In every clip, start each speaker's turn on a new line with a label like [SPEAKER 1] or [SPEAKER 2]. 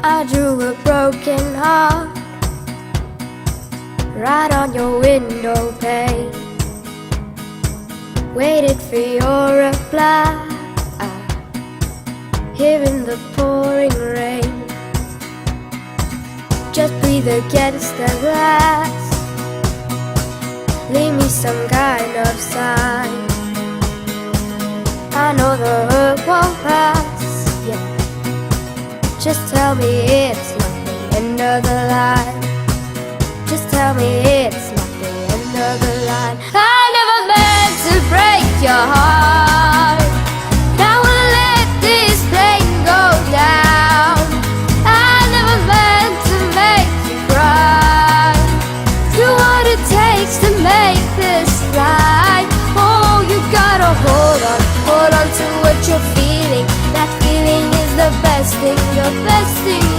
[SPEAKER 1] I drew a broken heart right on your window pane. Waited for your reply here in the pouring rain. Just breathe against the glass, leave me some kind of sign. I know the hurt won't pass, yeah. Just tell me it's not the end of the line. Just tell me it's not the end of the line. I never meant to break your heart. Now we'll let this plane go down. I never meant to make you cry. Do what it takes to make this right. Oh, you gotta hold on to what you're feeling. That feeling is the best thing,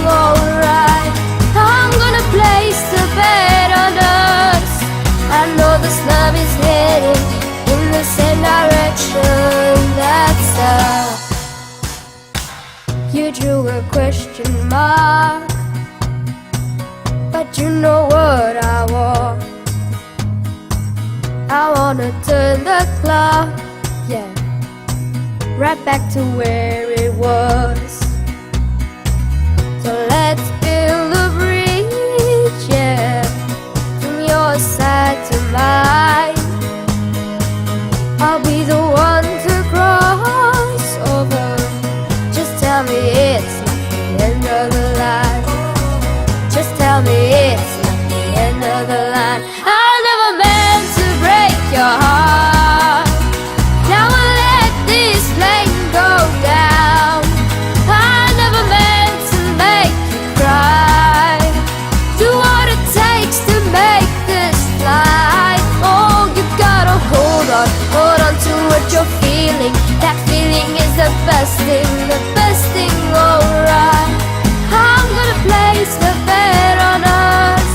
[SPEAKER 1] alright. I'm gonna place the bet on us. I know this love is heading in the same direction. That's You drew a question mark, but you know what I want. I wanna turn the clock, yeah, right back to where it was. So let's build a bridge, yeah, from your side to mine. I'll be the one to cross over. Just tell me it's not the end of the line. Just tell me it's not the end of the line. I never meant to break your heart. Now I'll let this plane go down. I never meant to make you cry. Do what it takes to make this flight. Oh, you gotta hold on to what you're feeling. That feeling is the best thing, alright. I'm gonna place the bet on us.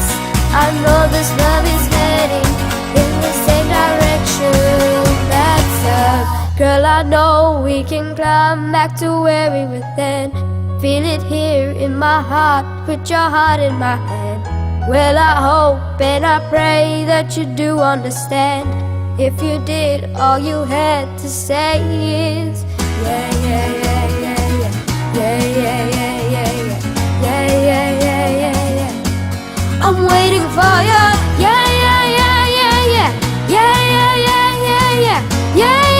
[SPEAKER 1] I know this love is heading in the same direction. That's up. Girl, I know we can climb back to where we were then. Feel it here in my heart, put your heart in my hand. Well, I hope and I pray that you do understand. If you did, all you had to say is yeah, yeah, yeah, yeah, yeah, yeah, yeah, yeah, yeah, yeah, yeah, yeah, yeah, yeah. I'm waiting for you. Yeah, yeah, yeah, yeah, yeah, yeah, yeah, yeah, yeah, yeah, yeah.